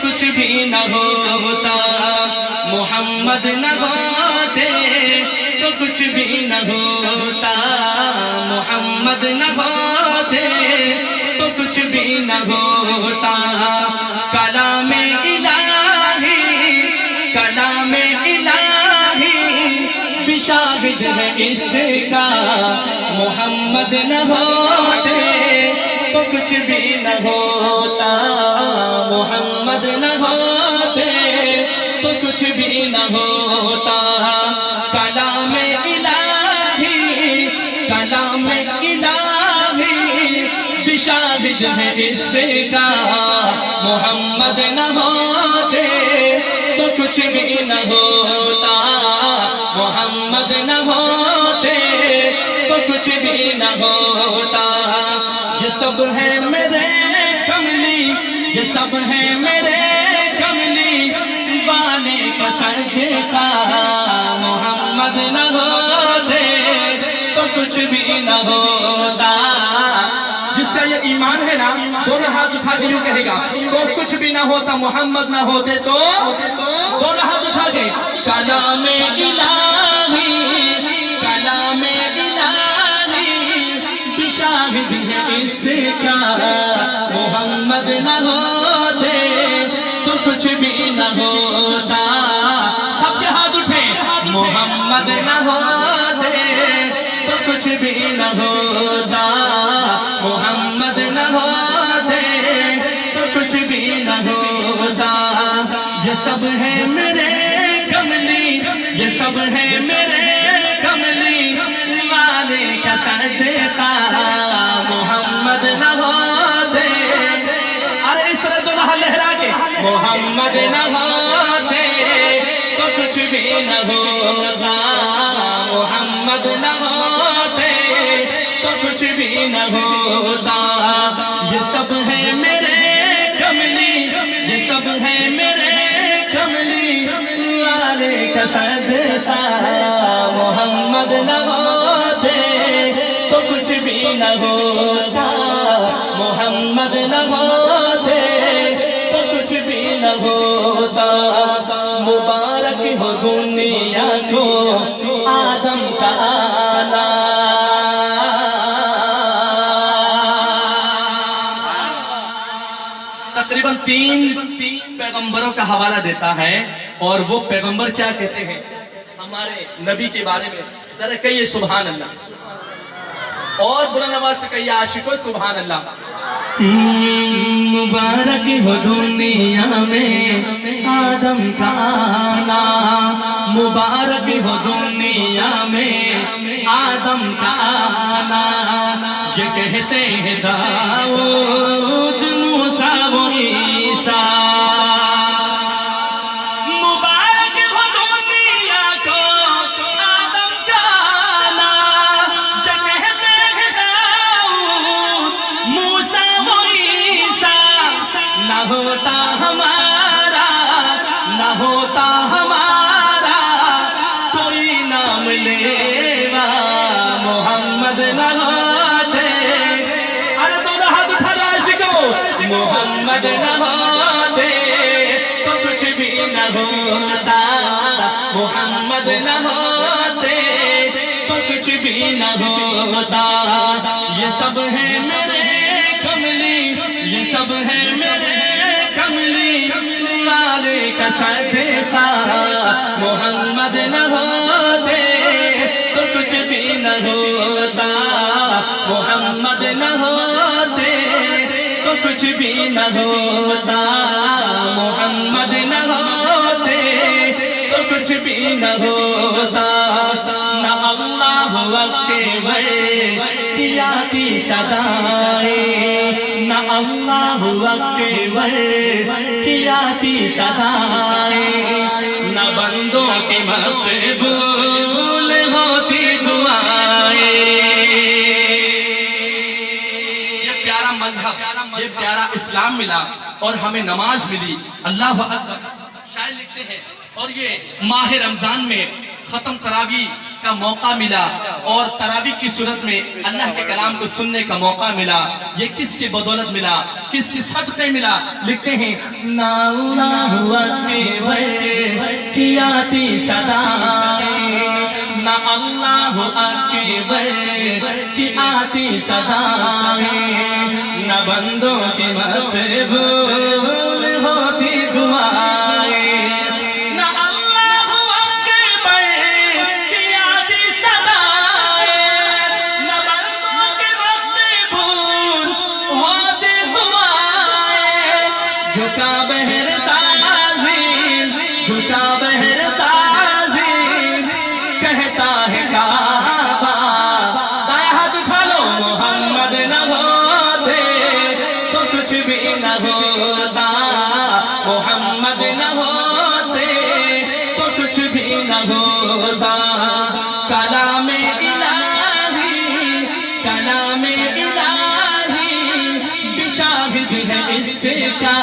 کچھ بھی نہ ہوتا، محمد نہ ہوتے تو کچھ بھی نہ ہوتا، محمد نہ ہوتے تو کچھ بھی نہ ہوتا۔ کلام الہی، کلام الہی بشاہد ہے اس کا، محمد نہ ہوتے تو کچھ بھی نہ ہوتا، محمد نہ ہوتے تو کچھ بھی نہ ہوتا۔ کلام الہی، کلام الہی بشاہد ہے اس کا، محمد نہ ہوتے تو کچھ بھی نہ ہوتا، محمد نہ ہوتے تو کچھ بھی نہ ہوتا۔ یہ سب ہے میرے کملی، یہ سب ہے میرے کملی والے کا صدقہ، محمد نہ ہوتے تو کچھ بھی نہ ہوتا۔ جس کا یہ ایمان ہے نا، دونوں ہاتھ اٹھا کے یوں کہے گا، تو کچھ بھی نہ ہوتا، محمد نہ ہوتے تو، دونوں ہاتھ اٹھا کے کلام الہی، کلام الہی بشاہد ہے اس کا، محمد نہ ہوتے تو کچھ بھی نہ ہوتا۔ سب کے ہاتھ اٹھے، محمد نہ ہوتے تو کچھ بھی نہ ہوتا، محمد نہ ہوتے تو کچھ بھی نہ ہوتا۔ یہ سب ہے میرے کملی، یہ سب ہے میرے کملی والے کا صدقہ، محمد نہ ہوتے، ارے اس طرح دونوں ہاتھ لہرا کے، محمد نہ ہوتے تو کچھ بھی نہ ہوتا، محمد نہ ہوتے تو کچھ بھی نہ ہوتا۔ یہ سب ہے میرے کملی، یہ سب ہے میرے کملی والے کا صدقہ، محمد نہ ہوتے تو کچھ بھی نہ ہوتا، محمد نہ ہوتے تو کچھ بھی نہ ہوتا۔ مبارک ہو دنیا کو آدم کا آنا، تقریباً 3 پیغمبروں کا حوالہ دیتا ہے، اور وہ پیغمبر کیا کہتے ہیں ہمارے نبی کے بارے میں؟ ذرا کہیے سبحان اللہ، اور بلند آواز سے کہیے عاشقوں سبحان اللہ۔ مبارک ہو دنیا میں آدم کا آنا، مبارک ہو دنیا میں آدم کا آنا، یہ کہتے ہیں داؤد موسیٰ و عیسیٰ۔ مبارک ہو دنیا کو آدم کا آنا، یہ کہتے ہیں داؤد موسیٰ و عیسیٰ۔ نہ ہوتا ہمارا، نہ ہوتا ہمارا کوئی نام لیوا، محمد نہ ہوتے، ارے دونوں ہاتھ اٹھا لو عاشقوں، محمد نہ ہوتے تو کچھ بھی نہ ہوتا، محمد نہ ہوتے تو کچھ بھی نہ ہوتا۔ یہ سب ہے میرے کملی، یہ سب ہے میرے کملی والے کا صدقہ، محمد نہ ہوتے تو کچھ بھی نہ ہوتا، محمد نہ ہوتے تو کچھ بھی نہ ہوتا، محمد نہ ہوتے تو کچھ بھی نہ ہوتا۔ نہ اللہ اکبر کی آتی صدائیں، نہ اللہ اکبر کی آتی صدائیں، نہ بندوں کی مقبول ہوتی دعائیں۔ یہ پیارا مذہب، یہ پیارا اسلام ملا، اور ہمیں نماز ملی، اللہ اکبر۔ شاعر لکھتے ہیں، اور یہ ماہ رمضان میں ختم تراویح کا موقع ملا اور تراویح کی صورت میں اللہ کے کلام کو سننے کا موقع ملا، یہ کس کی بدولت ملا، کس کی صدقے ملا؟ لکھتے ہیں نا اللہ اکبر کی آتی صدائیں، نا اللہ اکبر کی آتی صدائیں، نہ بندوں کی مقبول ہوتی دعائیں، نہ اللہ اکبر کی آتی صدائیں، نہ بندوں کی مقبول ہوتی دعائیں، جھکا بہر تعظیم، جھکا بہر تعظیم کہتا ہے کعبہ، دائیں ہاتھ اٹھا لو، محمد نہ ہوتے تو کچھ بھی نہ ہوتا، محمد نہ ہوتے تو کچھ بھی نہ ہوتا، کلام الہی، کلام الہی بشاہد ہے اس کا،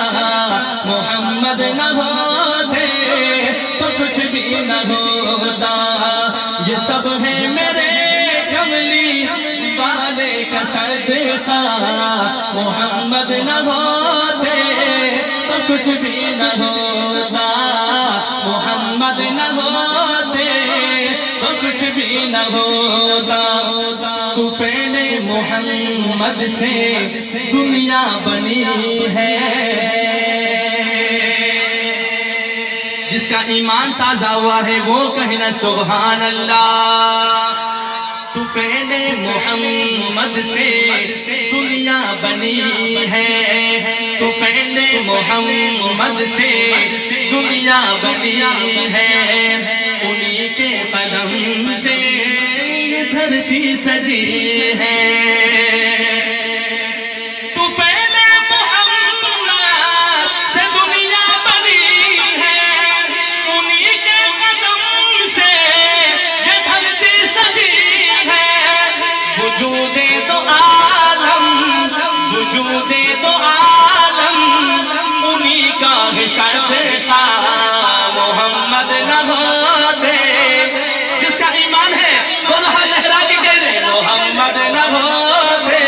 محمد نہ ہوتے تو کچھ بھی نہ ہوتا، یہ سب ہے میرے کملی والے کا صدقہ، محمد نہ ہوتے تو کچھ بھی نہ ہوتا، محمد نہ ہوتے تو کچھ بھی نہ ہوتا، طفیل محمد سے دنیا بنی ہے، جس کا ایمان تازہ ہوا ہے وہ کہنا سبحان اللہ، طفیل محمد سے دنیا بنی ہے، طفیل محمد سے دنیا بنی ہے، انہی کے قدم سے یہ دھرتی سجی ہے، طفیل محمد سے دنیا بنی ہے، انہی کے قدم سے یہ دھرتی سجی ہے، وجود دو عالم، وجود دو عالم انہی کا ہے صدقہ، محمد نہ ہوتے، جس کا ایمان ہے دونوں ہاتھ لہرا کے کہہ دے محمد نہ ہوتے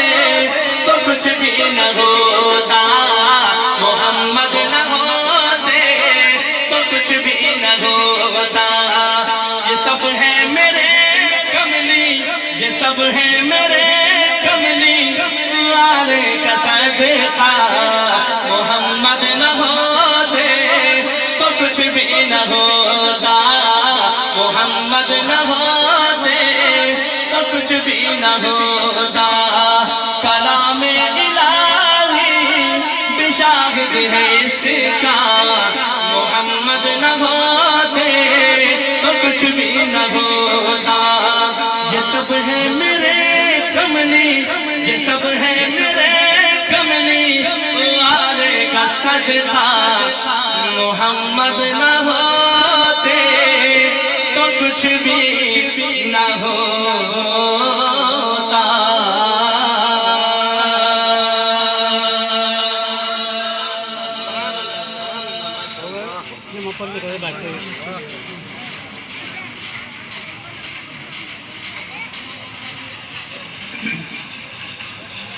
تو کچھ بھی نہ ہوتا، محمد نہ ہوتے تو کچھ بھی نہ ہوتا، یہ سب ہے میرے کملی، یہ سب ہے میرے کملی والے کا صدقہ، محمد نہ ہوتے تو کچھ بھی نہ ہوتا، محمد نہ ہوتے تو کچھ بھی نہ ہوتا، کلام الہی بشاہد ہے اس کا، محمد نہ ہوتے تو کچھ بھی نہ ہوتا، یہ سب ہے میرے کملی، یہ سب ہے میرے کملی والے کا صدقہ، محمد نہ ہوتے تو کچھ بھی نہ ہوتا۔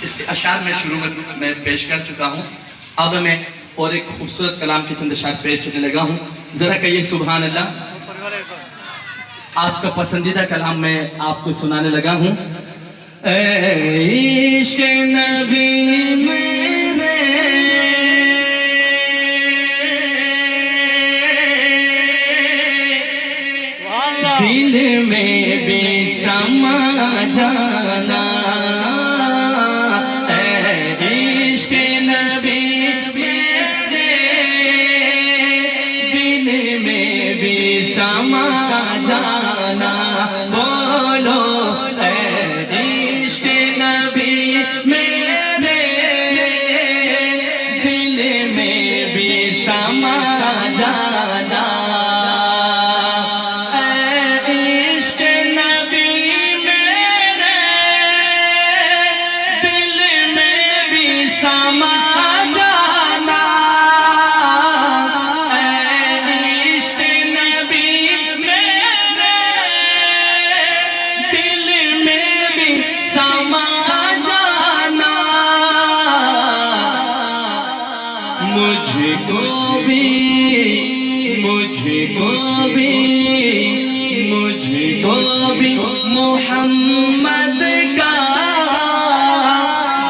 اس کے اشعار میں شروع میں پیش کر چکا ہوں، اب میں اور ایک خوبصورت کلام کے چند اشعار پیش کرنے لگا ہوں، ذرا کہیے سبحان اللہ۔ آپ کا پسندیدہ کلام میں آپ کو سنانے لگا ہوں، اے عشق نبی میرے دل میں بھی سما جانا، اے عشق نبی میرے دل میں بھی سما جانا، بولو اے عشق نبی میرے دل میں بھی سما جانا، بھی محمد کا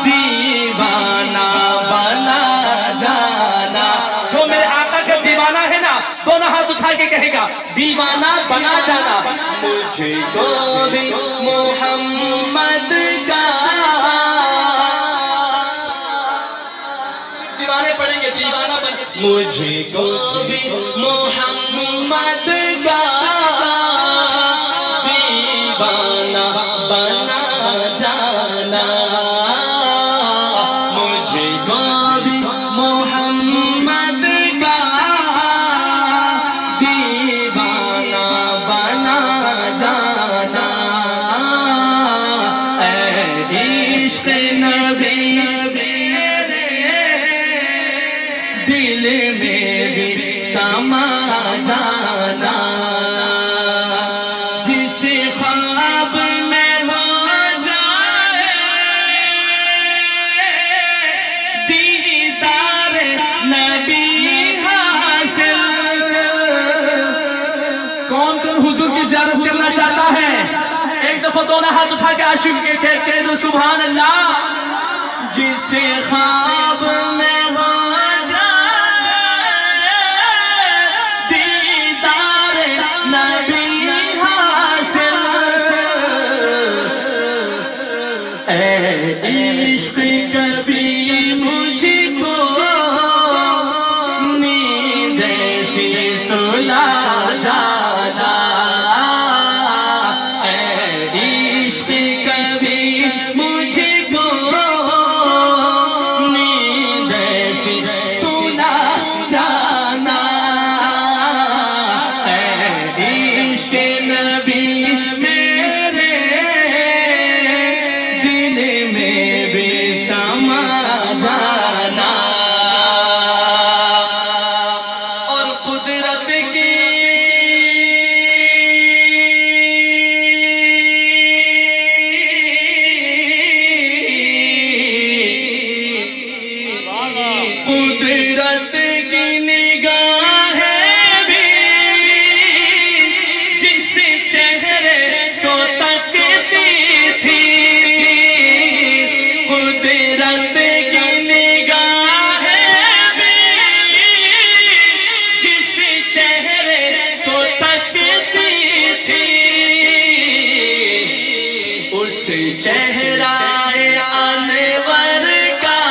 دیوانہ بنا جانا. جو میرے آقا کا دیوانہ ہے نا دونوں ہاتھ اٹھا کے کہے گا دیوانہ بنا جانا. مجھے کو بھی محمد کا دیوانے پڑھیں گے دیوانہ بنا. مجھے کو بھی محمد کا دیوانہ بنا جانا. مجھے کو بھی محمد کا دیوانہ بنا جانا. اے عشق نبی دل میں بھی سما جانا. جس خواب میں ہو جائے دیدار نبی حاصل. کون کون حضور کی زیارت کرنا چاہتا ہے؟ ایک دفعہ دونوں ہاتھ اٹھا کے عاشق کہہ دو سبحان اللہ. جس خواب میں ہو نبی حاصل. اے عشق کبھی مجھ کو نیند ایسی سلا جانا. اے عشق کبھی مجھ کو نیند ایسی سلا جانا. عشق نبی میرے دل میں بھی سما جانا. اور قدرت کی قدرت کی نگاہ چہرے کو تکتی تھی. قدرت کی نگاہ بھی جس چہرے کو تکتی تھی اس چہرہ انور کا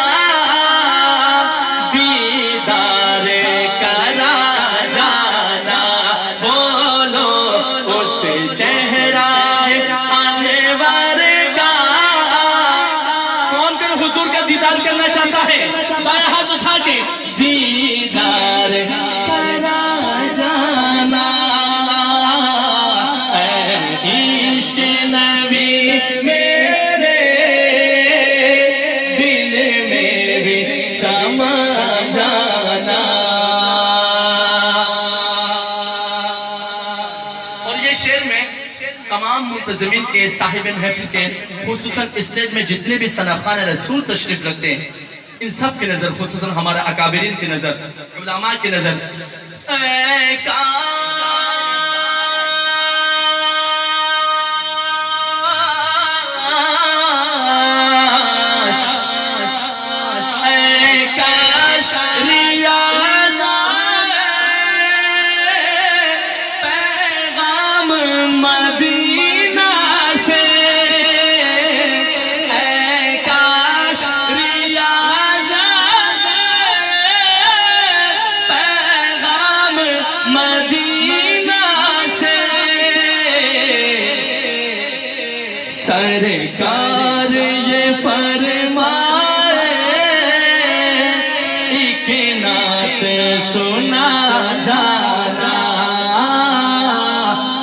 دیدار کرا جانا. بولو اس چہرہ انور کا کون کون حضور کا دیدار کرنا چاہتا ہے؟ بائیں ہاتھ اٹھا کے دیدار کرا جانا. اے عشق نبی میرے دل میں بھی سما جانا. شعر میں تمام منتظمین کے صاحب محفل کے خصوصاً اسٹیج میں جتنے بھی ثناخوان رسول تشریف رکھتے ہیں ان سب کی نظر خصوصاً ہمارے اکابرین کی نظر علماء کی نظر اے کاش ریاض مدینہ سے. اے کاش ریاض پیغام مدینہ سے. سرکار یہ فرمائے ایک نعت سنا جانا.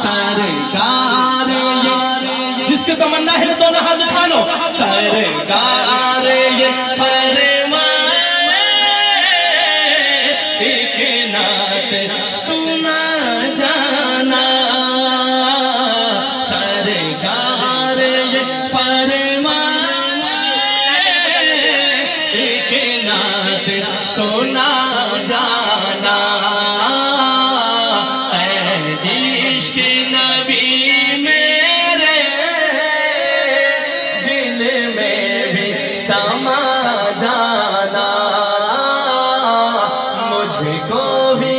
سرکار جس کے تمنا ہے دونوں ہاتھ اٹھا لو. سرکار یہ فرمائے ایک نعت سنا جانا. سرکار یہ فرمائے ایک نعت سنا جانا. کو بھی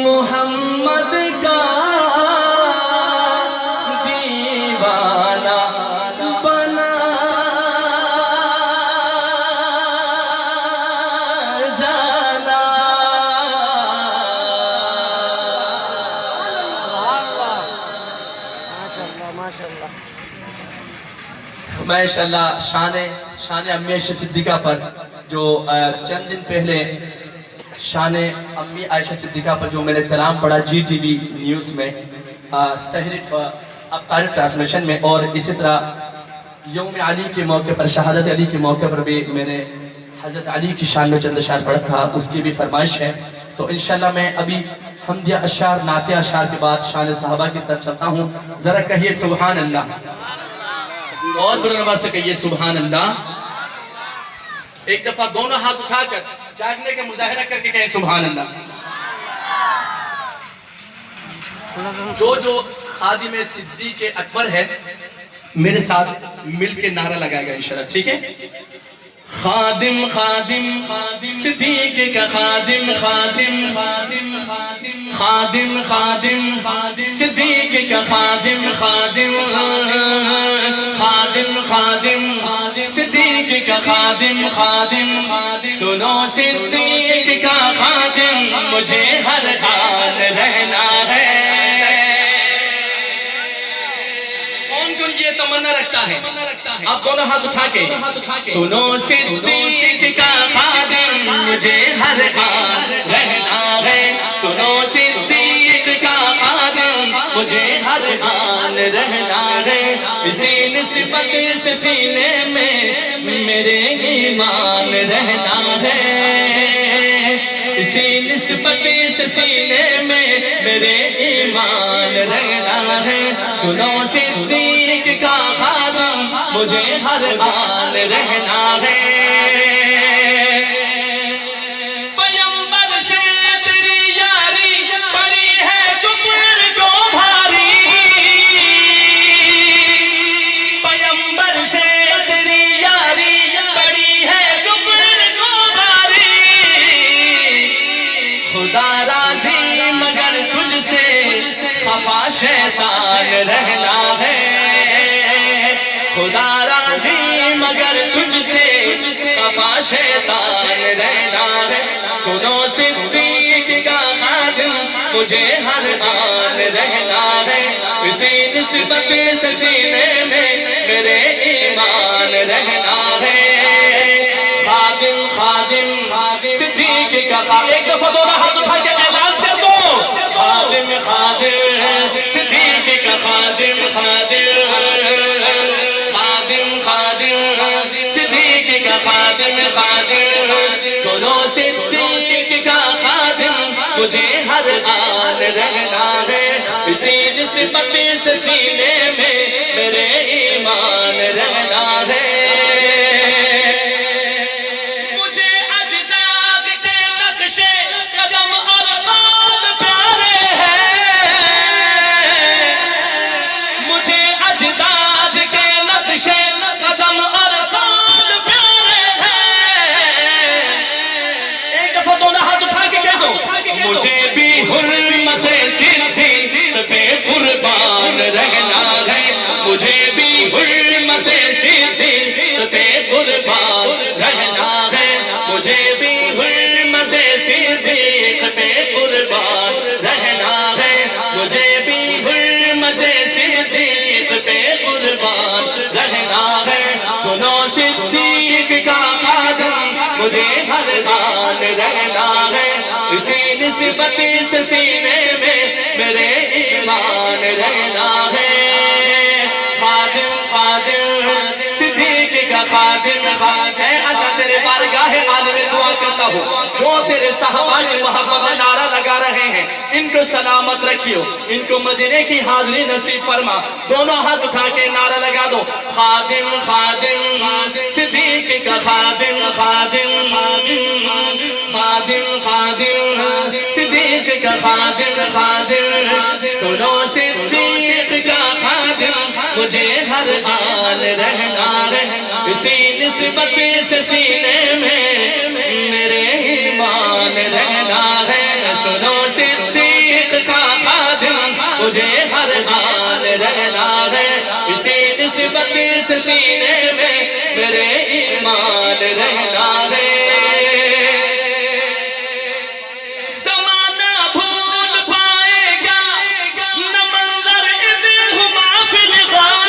محمد کا دیوانہ بنا جانا. ماشاءاللہ شان امی عائشہ صدیقہ پر جو چند دن پہلے شان امی عائشہ صدیقہ پر جو میں نے کلام پڑھا جی ٹی وی نیوز میں سحری افطاری ٹرانسمیشن میں، اور اسی طرح یوم علی کے موقع پر شہادت علی کے موقع پر بھی میں نے حضرت علی کی شان میں چند اشعار پڑھا تھا، اس کی بھی فرمائش ہے. تو انشاءاللہ میں ابھی حمدیہ اشعار نعتیہ اشعار کے بعد شان صحابہ کی طرف چلتا ہوں. ذرا کہیے سبحان اللہ، اور بلند سے کہیے سبحان اللہ. ایک دفعہ دونوں ہاتھ اٹھا کر جاگنے کا مظاہرہ کر کے کہیں سبحان اللہ. جو خادم صدیق اکبر ہے میرے ساتھ مل کے نعرہ لگائے گا انشاءاللہ، ٹھیک ہے؟ خادم خادم صدیق کا خادم خادم خادم خادم صدیق کا خادم خادم خادم خادم صدیق کا خادم خادم سنو صدیق کا خادم مجھے ہر حال رہنا ہے. یہ تمنا رکھتا ہے آپ دونوں ہاتھ اٹھا کے سنو صدیق کا خادم مجھے ہر حال رہنا ہے. سنو صدیق کا خادم مجھے ہر حال رہنا ہے. اسی نسبت سے سینے میں میرے ایمان رہنا ہے. اسی نسبت سے سینے میں میرے ایمان رہنا ہے. سنو صدیق کا خادم مجھے ہر حال رہنا ہے. پیمبر سے تیری یاری پڑی ہے کفر کو بھاری. پیمبر سے تیری یاری پڑی ہے کفر کو بھاری. خدا راضی مگر تجھ سے خفا شیطان رہنا ہے. خدا راضی مگر تجھ سے خفا شیطان رہنا ہے. سنو صدیق کا خادم مجھے ہر حال رہنا ہے. اسی نسبت سے سینے میں میرے ایمان رہنا ہے. خادم خادم صدیق کا خادم. ایک دفعہ دونوں ہاتھ اٹھا کے اعلان کر دو. خادم خادم صدیق کا خادم خادم خادم خادم صدیق کا خادم خادم. سنو صدیق کا خادم مجھے ہر حال رہنا ہے. اسی نسبت سے سینے میں میرے ایمان رہنا ہے. مجھے اجداد کے نقشے قدم اور قال پیارے ہیں. مجھے اجداد کے نقشے قدم اور قال پیارے ہیں. ایک دفعہ دونوں ہاتھ اٹھا کے کہہ دو. مجھے بھی حرمت صدیق پہ قربان رہنا ہے. مجھے بھی حرمت صدیق پہ قربان رہنا ہے. مجھے بھی حرمت صدیق پہ قربان رہنا ہے. مجھے بھی حرمت صدیق پہ قربان رہنا ہے. سنو صدیق کا خادم مجھے ہر حال رہنا ہے. اسی نسبت سے سینے میں میرے ایمان رہنا ہے. خادم خادم صدیق کا خادم خادم. اللہ تیرے بارگاہ عالم دعا کرتا ہوں جو تیرے صحابہ کی محبت میں نعرہ لگا رہے ہیں ان کو سلامت رکھیو، ان کو مدینے کی حاضری نصیب فرما. دونوں ہاتھ اٹھا کے نعرہ لگا دو. خادم خادم صدیق کا خادم خادم خادم خادم صدیق کا خادم خادم. سنو صدیق کا خادم مجھے ہر حال رہنا ہے. اسی نسبت سے سینے میں میرے ایمان رہنا ہے. سنو صدیق کا خادم مجھے ہر حال رہنا ہے، اسی نسبت سے سینے میں میرے ایمان رہنا ہے۔ زمانہ بھول پائے گا نہ منظر اذ ہما فی الغار،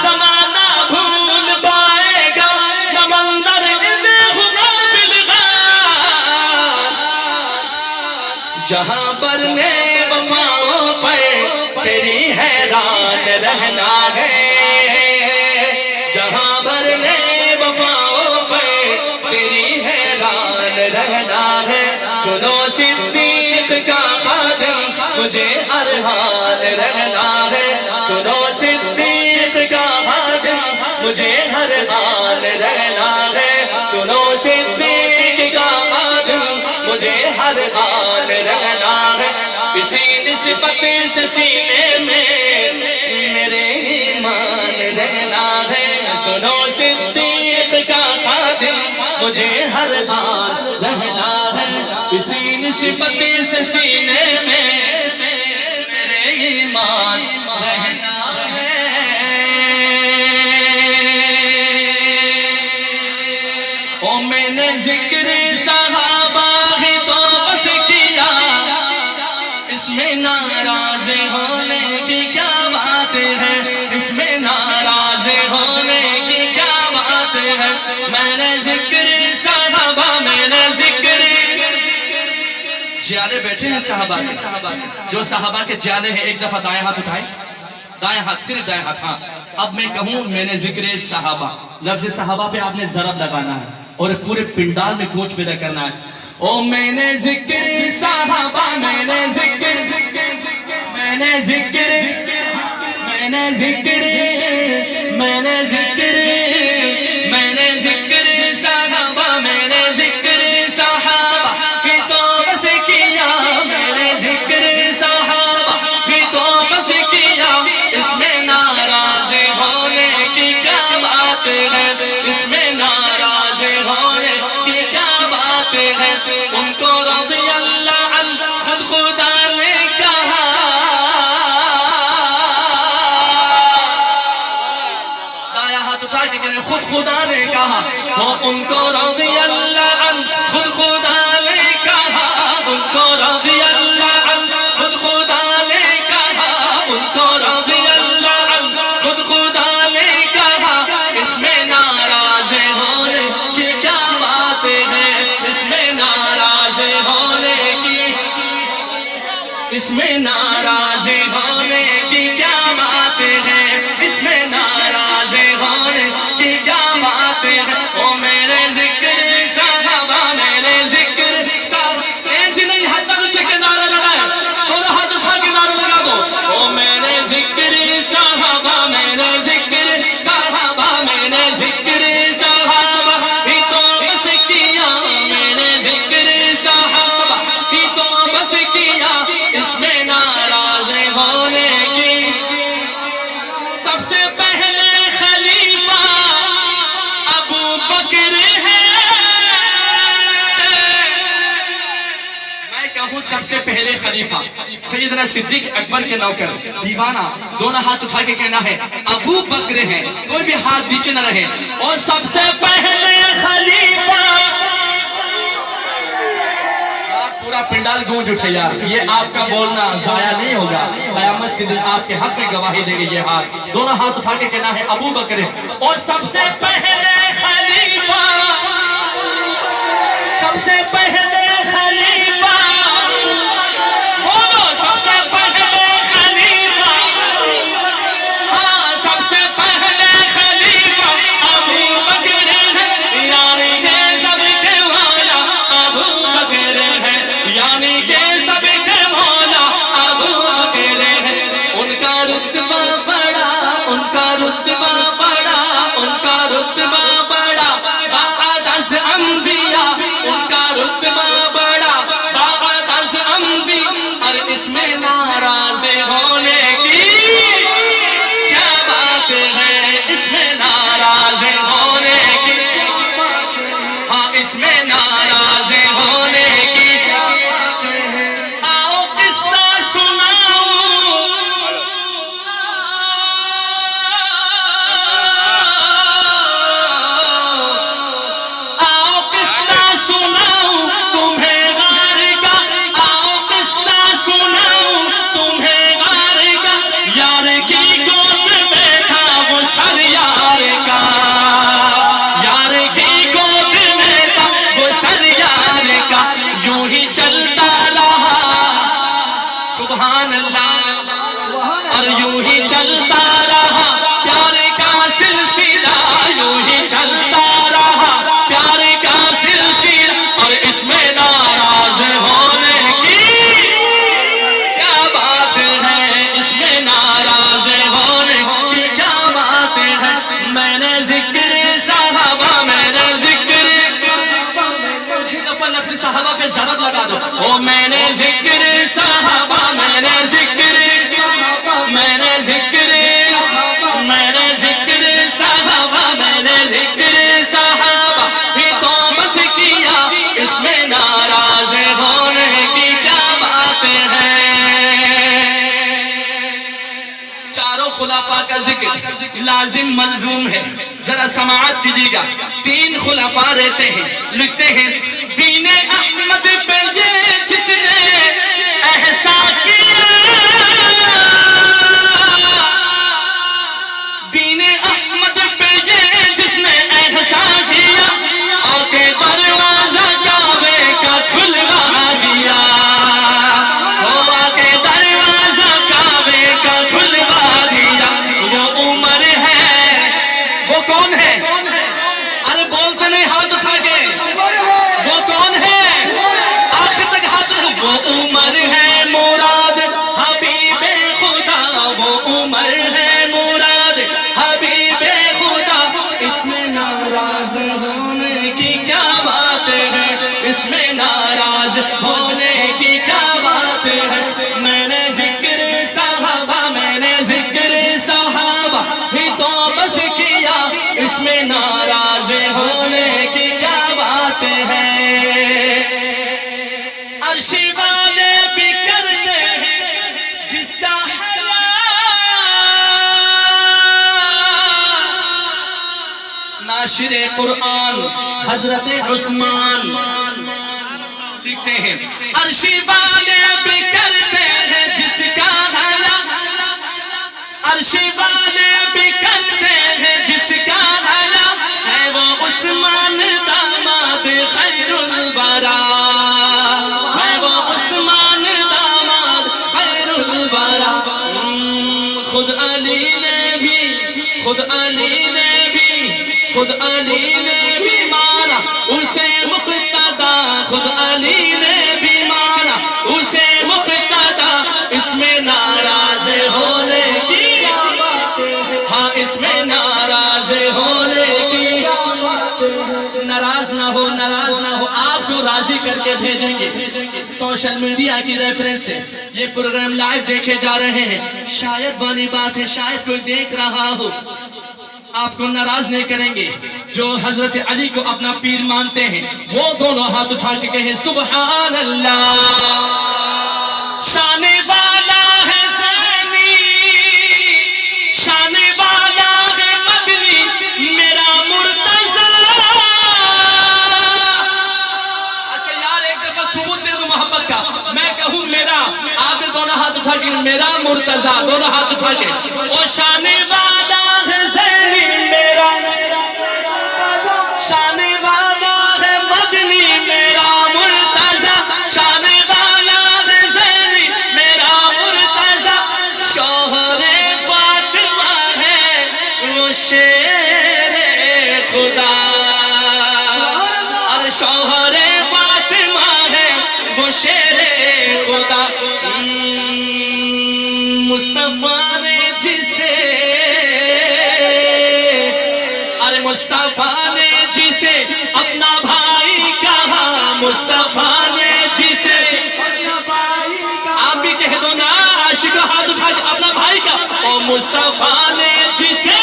زمانہ بھول پائے گا نہ منظر اذ ہما فی الغار، جہاں پر نے وفاؤں پر تیری حیران رہنا ہے، جہاں پر نے وفاؤں پر تیری حیران رہنا ہے۔ سنو صدیق کا خادم مجھے ہر حال رہنا ہے، سنو صدیق کا خادم مجھے ہر حال رہنا ہے، سنو صدیق کا خادم مجھے ہر حال رہنا ہے، اسی نسبت سے سینے میں میرے ایمان رہنا ہے۔ سنو صدیق کا خادم مجھے ہر حال رہنا ہے، اسی نسبت سے سینے میں میرے ایمان رہنا ہے۔ او میں نے ذکر صحابہ ہی تو بس کیا، اس میں ناراض ہونے کی کیا بات ہے، اس میں ناراض ہونے کی کیا بات ہے، میں نے ذکر صحابہ، میں نے ذکر جیالے بیٹھے ہیں صحابہ کے، جو صحابہ کے جیالے ہیں، ایک دفعہ دائیں ہاتھ اٹھائیں، دائیں ہاتھ، صرف دائیں ہاتھ، ہاں۔ اب میں کہوں میں نے ذکر صحابہ، لفظ صحابہ پہ آپ نے ضرب لگانا ہے اور پورے پنڈال میں گونج پیدا کرنا ہے۔ او میں نے ذکر صحابہ، میں نے ذکر، میں نے ذکر، میں نے ذکر، میں نے ذکر، میں نے ذکر صحابہ، میں نے ذکر صحابہ کی تو بس کیا، میں نے ذکر صحابہ کی تو بس کیا، اس میں ناراض ہونے کی کیا بات ہے، اس میں ناراض ہونے کی کیا بات ہے، ان کو رضی اللہ عنہ خود خدا نے کہا، دایا ہاتھ اٹھا کے کہنے خود خدا نے کہا، وہ ان کو رضی اللہ عنہ خود خدا نے کہا، ان کو رضی اللہ عنہ خود خدا نے کہا، ان کو رضی اللہ عنہ خود خدا نے کہا، اس میں ناراض ہونے کی کیا بات ہے، اس میں ناراض ہونے کی، اس میں ناراض ہونے کی کیا بات ہے، اس میں ناراض ہونے کی کیا بات ہے۔ او میرے ذکر صحابہ، میرے ذکر صحابہ، جی نہیں ہاتھ اٹھا کے نعرہ لگائیں، دونوں ہاتھ اٹھا کے نعرہ لگا دو۔ او میرے ذکر صحابہ، میرے ذکر صحابہ، میرے ذکر صحابہ ہی تو بس کیا، میرے ذکر صحابہ ہی تو بس کیا، اس میں ناراض ہونے کی، سب سے پہلے خلیفہ ابو بکر ہے، میں کہوں سب سے پہلے خلیفہ سیدنا صدیق اکبر کے نوکر دیوانہ، دونوں ہاتھ اٹھا کے کہنا ہے ابو بکر ہے، کوئی بھی ہاتھ نیچے نہ رہے، اور سب سے پہلے خلیفہ، پورا پنڈال گونج اٹھے یار، یہ آپ کا بولنا ضائع نہیں ہوگا، قیامت کے دن آپ کے حق میں گواہی دے گے یہ ہاتھ، دونوں ہاتھ اٹھا کے کہنا ہے ابو بکر ہے، اور سب سے پہلے خلیفہ، سب سے پہلے خلیفہ، بولو سب سے پہلے خلیفہ، ہاں سب سے پہلے خلیفہ ابو بکر ہے، یعنی کہ سب کے مولا ابو بکر ہے، یعنی کہ سب کے مولا ابو بکر ہے، ان کا رتبہ بڑا، ان کا رتبہ بڑا، ان کا رتبہ بڑا، بعد از انبیاء ان کا رتبہ سبحان اللہ، اور یوں ہی چلتا رہا پیار کا سلسلہ، یوں ہی چلتا رہا پیار کا سلسلہ، اور اس میں ناراض ہونے کی کیا بات ہے، اس میں ناراض ہونے کی کیا بات ہے۔ میں نے ذکر صحابہ، میں نے ذکر لفظ صحابہ پہ ضرب لگا دو، او میں نے ذکر صحابہ، میں نے ذکر، میں نے ذکر، میں نے ذکر صحابہ، میں نے ذکر صحابہ ہی تو بس کیا، اس میں ناراض ہونے کی کیا بات ہے۔ چاروں خلفاء کا ذکر لازم ملزوم ہے، ذرا سماعت کیجیے گا۔ تین خلفاء رہتے ہیں، لکھتے ہیں دین احمد پہ یہ جس نے احسان کیا، دین احمد پہ یہ جس نے احسان کیا، آ کے دروازہ کعبے کا کھلوا دیا، آ کے دروازہ کعبے کا کھلوا دیا۔ وہ عمر ہے، وہ کون ہے؟ ارے بولتے نہیں ہاتھ اٹھا کے، وہ کون ہے؟ آخر تک ہاتھ اٹھا۔ وہ عمر ہے مراد حبیب خدا، وہ عمر ہے مراد حبیب خدا، اس میں ناراض ہونے کی کیا بات ہے، اس میں ناراض ہونے کی کیا بات ہے۔ میں نے ذکر صحابہ، میں نے ذکر صحابہ ہی تو بس کیا، اس میں ناراض ہونے کی کیا بات ہے۔ عرش والے بھی کرتے ہیں جس کا حیا، ناشر قرآن حضرت عثمان لکھتے ہیں عرش والے بھی کرتے ہیں جس کا حیا، عرش والے بھی کرتے ہیں جس کا حیا، ہے وہ عثمان داماد خیر الورا، ہے وہ عثمان داماد خیر الورا۔ خود علی نے بھی، خود علی نے بھی، خود علی نے بھی مانا اسے مقتدا، خود علی نے بھی مانا اسے مقتدا، اس میں ناراض ہونے کی، ہاں اس میں ناراض ہونے کی، ناراض نہ ہو، ناراض نہ ہو، آپ کو راضی کر کے بھیجیں گے۔ سوشل میڈیا کی ریفرنس سے یہ پروگرام لائیو دیکھے جا رہے ہیں، شاید والی بات ہے، شاید کوئی دیکھ رہا ہو، آپ کو ناراض نہیں کریں گے۔ جو حضرت علی کو اپنا پیر مانتے ہیں وہ دونوں ہاتھ اٹھا کے کہیں سبحان اللہ۔ شان والا ہے زینی، شان والا ہے مدنی میرا مرتضی۔ اچھا یار ایک دفعہ ثبوت دے دو محبت کا، میں کہوں میرا، آپ نے دونوں ہاتھ اٹھا کے میرا مرتضی، دونوں ہاتھ اٹھا کے، اور شان والا ہے زینی میرا، شان والا ہے مدنی میرا مرتضی، شان والا ہے زینی میرا مرتضی، شوہر فاطمہ ہے وہ شیر خدا، اور شوہر فاطمہ ہے وہ شیر خدا۔ مصطفیٰ نے جسے، ارے مصطفیٰ نے جسے اپنا بھائی کہا، مصطفیٰ نے جسے، آپ بھی کہہ دو نا، عاشق ہاتھ اٹھا کے اپنا بھائی کا، اور مصطفیٰ نے جسے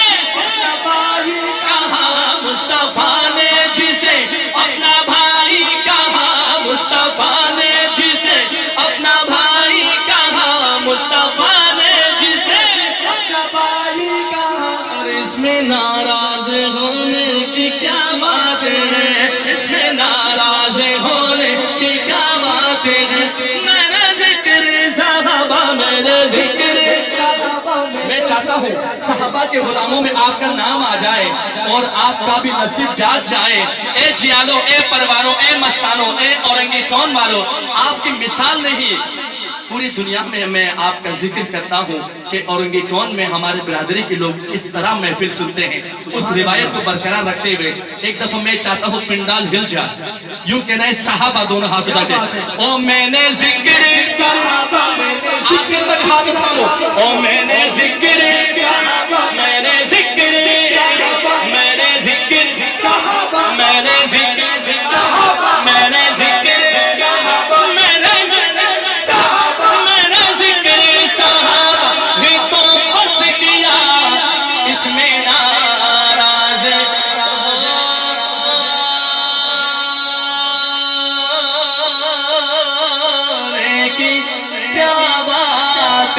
کہا، مصطفیٰ نے جسے اپنا بھائی کہا، مصطفیٰ نے جسے اپنا بھائی کہا، مصطفیٰ نے جسے اپنا بھائی کہا، اور اس میں ناراض ہونے کی کیا بات ہے، اس میں ناراض ہونے کی کیا بات ہے۔ میں نے ذکر صحابہ، میں نے ذکر، میں چاہتا ہوں صحابہ کے غلاموں میں آپ کا نام آ جائے اور آپ کا بھی نصیب جاگ جائے۔ اے جیالو، اے پرواروں، اے مستانوں، اے اورنگی ٹون والوں، آپ کی مثال نہیں پوری دنیا میں آپ کا ذکر کرتا ہوں کہ اورنگیٹون میں ہمارے برادری کے لوگ اس طرح محفل سنتے ہیں. اس روایت کو برقرار رکھتے ہوئے ایک دفعہ میں چاہتا ہوں پنڈال ہل جائے. یوں کہنا ہے صحابہ دونوں ہاتھ اٹھا کے او میں نے ذکر آخر تک ہاتھ اٹھاؤ. او میں نے ذکر میں نے ذکر میں نے ذکر میں نے ذکر میں نے ذکر کیا بات